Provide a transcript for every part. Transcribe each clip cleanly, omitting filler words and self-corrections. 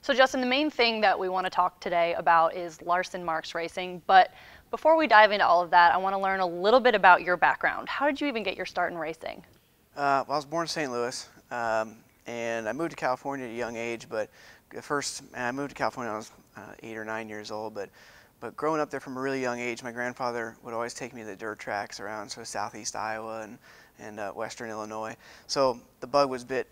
So Justin, the main thing that we want to talk today about is Larson Marks Racing, but before we dive into all of that, I want to learn a little bit about your background. How did you even get your start in racing? Well, I was born in St. Louis, and I moved to California at a young age, but I moved to California when I was 8 or 9 years old, but growing up there from a really young age, my grandfather would always take me to the dirt tracks around sort of southeast Iowa and western Illinois. So the bug was bit,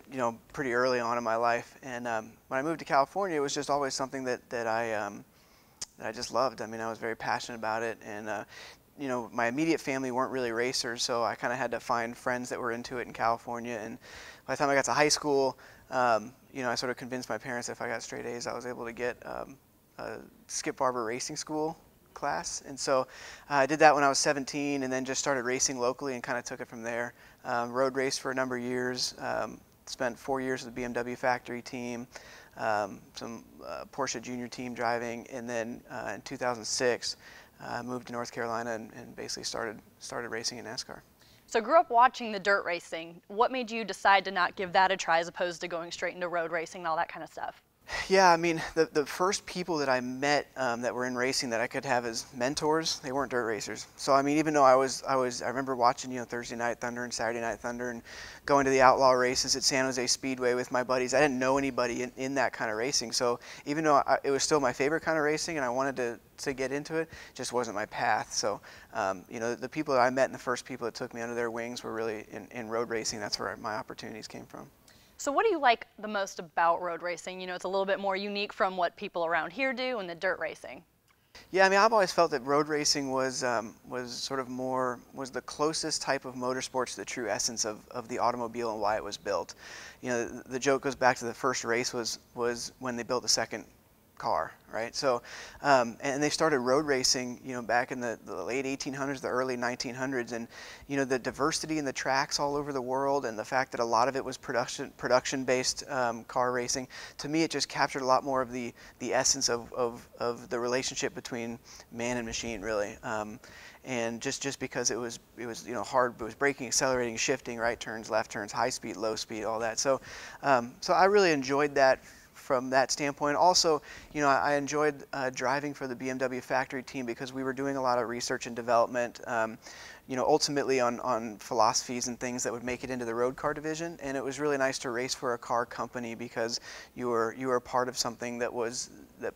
pretty early on in my life. And when I moved to California, it was just always something that I just loved. I mean, I was very passionate about it. And my immediate family weren't really racers, so I kind of had to find friends that were into it in California. And by the time I got to high school, I sort of convinced my parents that if I got straight A's, I was able to get a Skip Barber Racing School class. And so I did that when I was 17, and then just started racing locally and kind of took it from there. Road raced for a number of years, spent 4 years with the BMW factory team, some Porsche junior team driving, and then in 2006 moved to North Carolina and basically started racing in NASCAR. So grew up watching the dirt racing. What made you decide to not give that a try as opposed to going straight into road racing and all that kind of stuff? Yeah, I mean, the first people that I met that were in racing that I could have as mentors, they weren't dirt racers. So I mean, even though I remember watching Thursday Night Thunder and Saturday Night Thunder and going to the outlaw races at San Jose Speedway with my buddies. I didn't know anybody in that kind of racing. So even though it was still my favorite kind of racing and I wanted to get into it, just wasn't my path. So the people that I met and the first people that took me under their wings were really in road racing. That's where my opportunities came from. So what do you like the most about road racing? It's a little bit more unique from what people around here do and the dirt racing. Yeah, I mean, I've always felt that road racing was the closest type of motorsport to the true essence of the automobile and why it was built. The joke goes back to the first race was when they built the second car, right? So, and they started road racing, back in the late 1800s, the early 1900s, and the diversity in the tracks all over the world, and the fact that a lot of it was production-based car racing. To me, it just captured a lot more of the essence of the relationship between man and machine, really. And just because it was hard, it was braking, accelerating, shifting, right turns, left turns, high speed, low speed, all that. So, so I really enjoyed that. From that standpoint. Also, I enjoyed driving for the BMW factory team because we were doing a lot of research and development, ultimately on philosophies and things that would make it into the road car division. And it was really nice to race for a car company because you were part of something that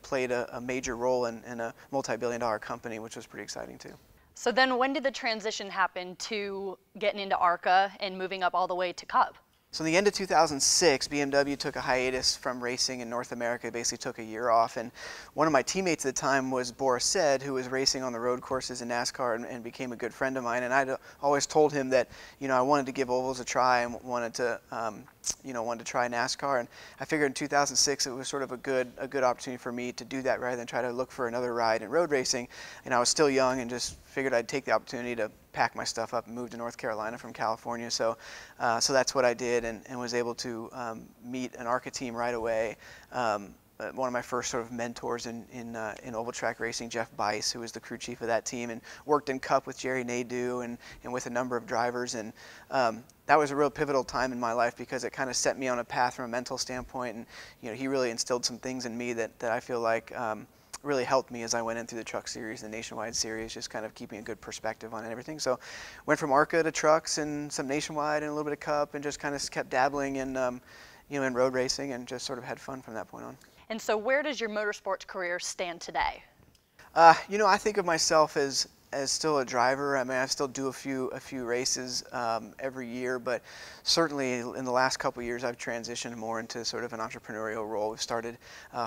played a major role in a multi-billion-dollar company, which was pretty exciting too. So then when did the transition happen to getting into ARCA and moving up all the way to Cup? So in the end of 2006, BMW took a hiatus from racing in North America, basically took a year off, and one of my teammates at the time was Boris Said, who was racing on the road courses in NASCAR and became a good friend of mine, and I'd always told him that, I wanted to give ovals a try and wanted to try NASCAR, and I figured in 2006 it was sort of a good opportunity for me to do that rather than try to look for another ride in road racing, and I was still young and just figured I'd take the opportunity to pack my stuff up and move to North Carolina from California. So that's what I did, and was able to meet an ARCA team right away. One of my first sort of mentors in oval track racing, Jeff Bice, who was the crew chief of that team, and worked in Cup with Jerry Nadeau and with a number of drivers. And that was a real pivotal time in my life because it kind of set me on a path from a mental standpoint. And he really instilled some things in me that I feel like really helped me as I went in through the truck series, the nationwide series, just kind of keeping a good perspective on everything. So went from ARCA to trucks and some nationwide and a little bit of Cup, and just kind of kept dabbling in in road racing and just sort of had fun from that point on. And so where does your motorsports career stand today? I think of myself as still a driver. I mean, I still do a few races every year, but certainly in the last couple of years I've transitioned more into sort of an entrepreneurial role. We've started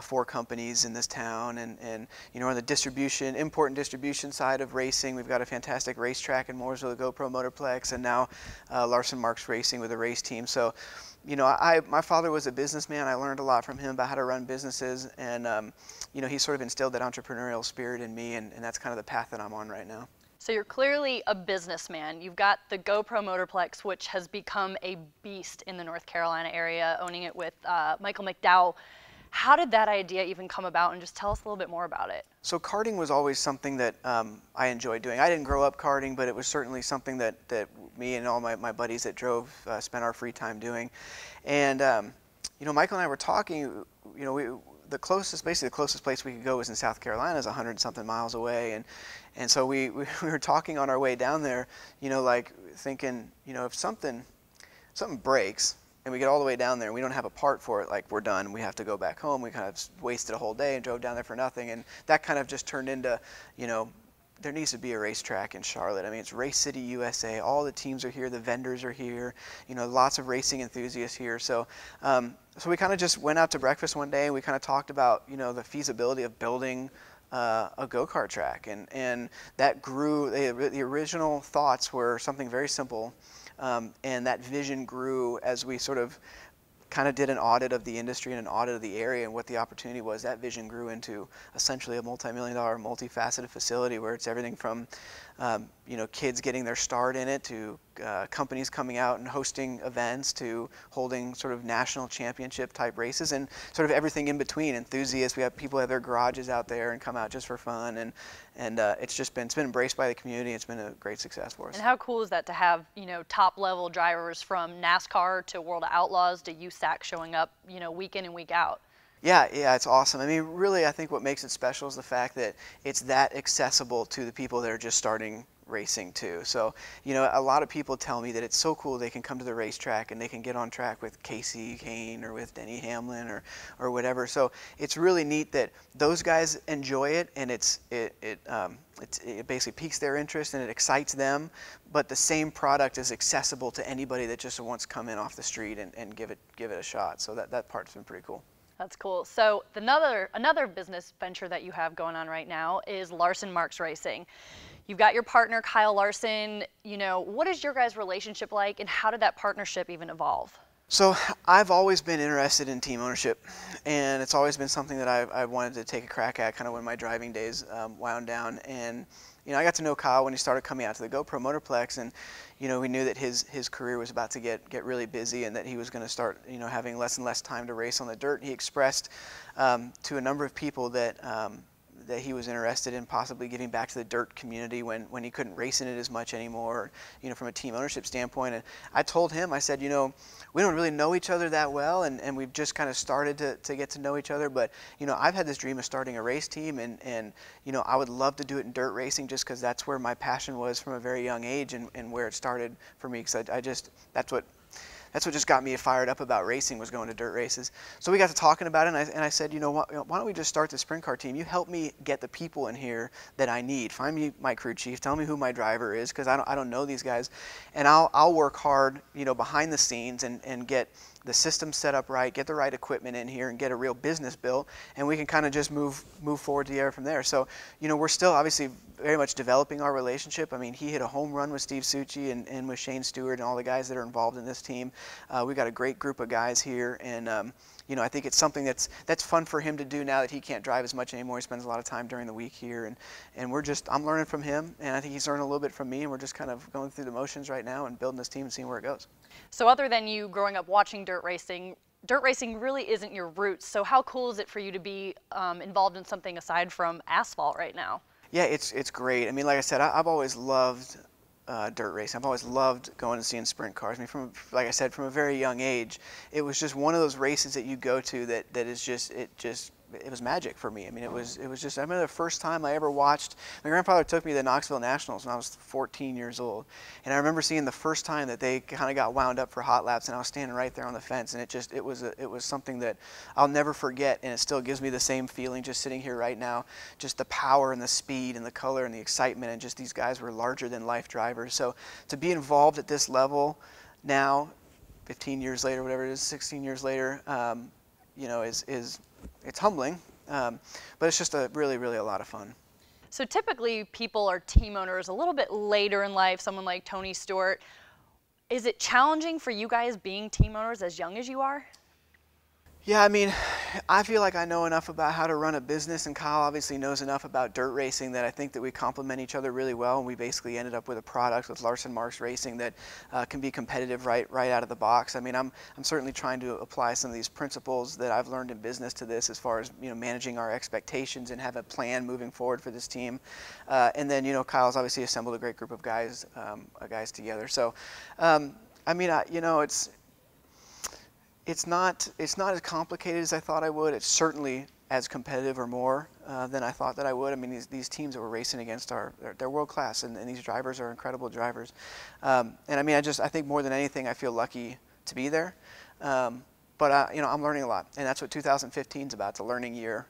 4 companies in this town, and on the import and distribution side of racing, we've got a fantastic racetrack in Mooresville, the GoPro Motorplex, and now Larson Marks Racing with a race team. So my father was a businessman. I learned a lot from him about how to run businesses, and he sort of instilled that entrepreneurial spirit in me, and that's kind of the path that I'm on right now. So you're clearly a businessman. You've got the GoPro Motorplex, which has become a beast in the North Carolina area, owning it with Michael McDowell. How did that idea even come about, and just tell us a little bit more about it? So karting was always something that I enjoyed doing. I didn't grow up karting, but it was certainly something that me and all my buddies that drove spent our free time doing. And Michael and I were talking, the closest place we could go was in South Carolina, is 100-something miles away, and so we were talking on our way down there, like thinking, if something breaks and we get all the way down there and we don't have a part for it, like, we're done, we have to go back home. We kind of wasted a whole day and drove down there for nothing, and that kind of just turned into, there needs to be a racetrack in Charlotte. I mean, it's Race City, USA. All the teams are here. The vendors are here. Lots of racing enthusiasts here. So, so we kind of just went out to breakfast one day and we kind of talked about, the feasibility of building a go-kart track, and that grew. The original thoughts were something very simple, and that vision grew as we sort of kind of did an audit of the industry and an audit of the area and what the opportunity was. That vision grew into essentially a multi-million-dollar, multifaceted facility where it's everything from kids getting their start in it, to companies coming out and hosting events, to holding sort of national championship type races, and sort of everything in between. Enthusiasts, we have people have their garages out there and come out just for fun, and it's been embraced by the community. It's been a great success for us. And how cool is that to have top level drivers from NASCAR to World of Outlaws to USAC showing up week in and week out? Yeah, it's awesome. I mean, really, I think what makes it special is the fact that it's that accessible to the people that are just starting racing too. So, a lot of people tell me that it's so cool they can come to the racetrack and they can get on track with Casey Kane or with Denny Hamlin or whatever. So it's really neat that those guys enjoy it, and it basically piques their interest and it excites them. But the same product is accessible to anybody that just wants to come in off the street and give it a shot. So that part's been pretty cool. That's cool. So another business venture that you have going on right now is Larson Marks Racing. You've got your partner, Kyle Larson. What is your guys' relationship like, and how did that partnership even evolve? So I've always been interested in team ownership, and it's always been something that I wanted to take a crack at kind of when my driving days wound down. And I got to know Kyle when he started coming out to the GoPro Motorplex, and we knew that his career was about to get really busy, and that he was going to start having less and less time to race on the dirt. He expressed to a number of people that he was interested in possibly giving back to the dirt community when he couldn't race in it as much anymore, from a team ownership standpoint. And I told him, I said, we don't really know each other that well, and we've just kind of started to get to know each other, but I've had this dream of starting a race team, and I would love to do it in dirt racing, just because that's where my passion was from a very young age, and where it started for me, because that's what just got me fired up about racing, was going to dirt races. So we got to talking about it, and I said, why don't we just start the sprint car team? You help me get the people in here that I need. Find me my crew chief. Tell me who my driver is, because I don't know these guys, and I'll work hard, behind the scenes and get the system set up right, get the right equipment in here, and get a real business built, and we can kind of just move forward together from there. So, we're still obviously very much developing our relationship. I mean, he hit a home run with Steve Succi and with Shane Stewart and all the guys that are involved in this team. We've got a great group of guys here, and I think it's something that's fun for him to do now that he can't drive as much anymore. He spends a lot of time during the week here, and I'm learning from him, and I think he's learning a little bit from me, and we're just kind of going through the motions right now and building this team and seeing where it goes. So other than you growing up watching dirt racing really isn't your roots. So how cool is it for you to be involved in something aside from asphalt right now? Yeah, it's great. I mean, like I said, I've always loved dirt racing. I've always loved going and seeing sprint cars. I mean, like I said, from a very young age, it was just one of those races that you go to that is just it was magic for me. I mean, it was just, I remember the first time I ever watched, my grandfather took me to the Knoxville Nationals when I was 14 years old, and I remember seeing the first time that they kind of got wound up for hot laps, and I was standing right there on the fence, and it was something that I'll never forget, and it still gives me the same feeling just sitting here right now, just the power and the speed and the color and the excitement, and just these guys were larger than life drivers. So to be involved at this level now, 15 years later, whatever it is, 16 years later, it's humbling, but it's just really a lot of fun. So typically people are team owners a little bit later in life, someone like Tony Stewart. Is it challenging for you guys being team owners as young as you are? Yeah, I mean, I feel like I know enough about how to run a business, and Kyle obviously knows enough about dirt racing that I think that we complement each other really well, and we basically ended up with a product with Larson Marks Racing that can be competitive right out of the box. I mean, I'm certainly trying to apply some of these principles that I've learned in business to this, as far as managing our expectations and have a plan moving forward for this team. And then Kyle's obviously assembled a great group of guys together. So I mean, It's not as complicated as I thought I would. It's certainly as competitive or more than I thought that I would. I mean, these teams that we're racing against they're world class, and these drivers are incredible drivers. And I mean, I think more than anything, I feel lucky to be there. But you know, I'm learning a lot, and that's what 2015 is about. It's a learning year.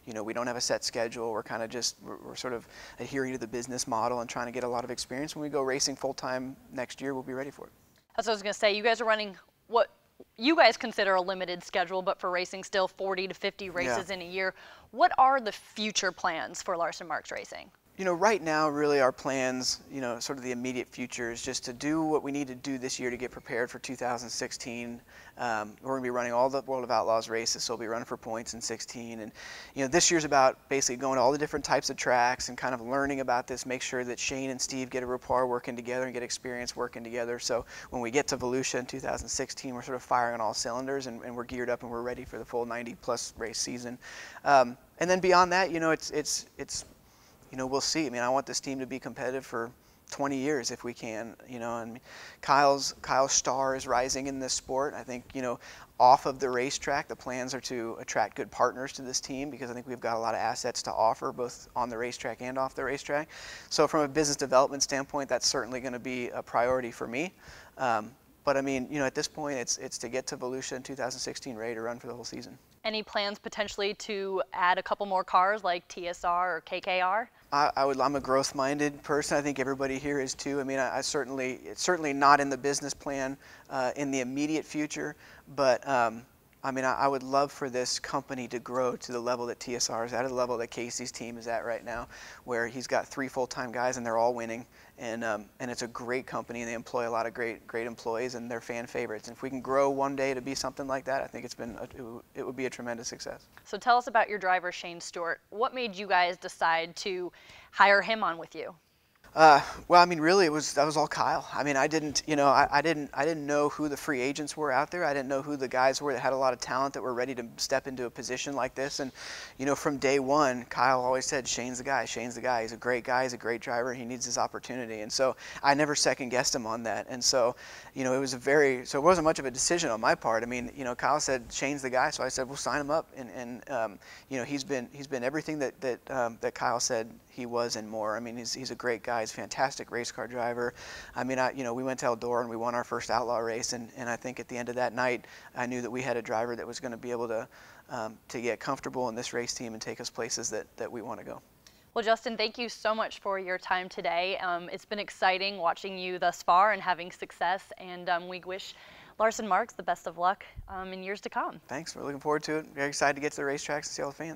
You know, we don't have a set schedule. We're kind of just we're sort of adhering to the business model and trying to get a lot of experience. When we go racing full time next year, we'll be ready for it. That's what I was going to say. You guys are running what you guys consider a limited schedule, but for racing still 40 to 50 races in a year. What are the future plans for Larson Marks Racing? You know, right now, really our plans, you know, sort of the immediate future is just to do what we need to do this year to get prepared for 2016. We're going to be running all the World of Outlaws races, so we'll be running for points in 16. And, you know, this year's about basically going to all the different types of tracks and kind of learning about this, make sure that Shane and Steve get a rapport working together and get experience working together. So when we get to Volusia in 2016, we're sort of firing on all cylinders, and we're geared up and we're ready for the full 90-plus race season. And then beyond that, you know, it's you know, we'll see. I mean, I want this team to be competitive for 20 years if we can, you know, and Kyle's star is rising in this sport. I think, you know, off of the racetrack, the plans are to attract good partners to this team because I think we've got a lot of assets to offer both on the racetrack and off the racetrack. So from a business development standpoint, that's certainly going to be a priority for me. But I mean, you know, at this point, it's to get to Volusia in 2016 ready to run for the whole season. Any plans potentially to add a couple more cars like TSR or KKR? I'm a growth-minded person. I think everybody here is too. I mean, it's certainly not in the business plan in the immediate future, but I mean, I would love for this company to grow to the level that TSR is at, the level that Casey's team is at right now, where he's got 3 full-time guys and they're all winning, and it's a great company and they employ a lot of great employees and they're fan favorites. And if we can grow one day to be something like that, I think it would be a tremendous success. So tell us about your driver, Shane Stewart. What made you guys decide to hire him on with you? Well, I mean, really, that was all Kyle. I mean, I didn't know who the free agents were out there. I didn't know who the guys were that had a lot of talent that were ready to step into a position like this. And, you know, from day one, Kyle always said, Shane's the guy, Shane's the guy. He's a great guy, he's a great driver, he needs his opportunity. And so I never second guessed him on that. And so, you know, so it wasn't much of a decision on my part. I mean, you know, Kyle said, Shane's the guy. So I said, we'll sign him up. And you know, he's been everything that Kyle said he was and more. I mean, he's a great guy. He's a fantastic race car driver. I mean, you know, we went to Eldora and we won our first outlaw race, and I think at the end of that night, I knew that we had a driver that was going to be able to get comfortable in this race team and take us places that we want to go. Well, Justin, thank you so much for your time today. It's been exciting watching you thus far and having success, and we wish Larson Marks the best of luck in years to come. Thanks. We're looking forward to it. Very excited to get to the racetracks and see all the fans.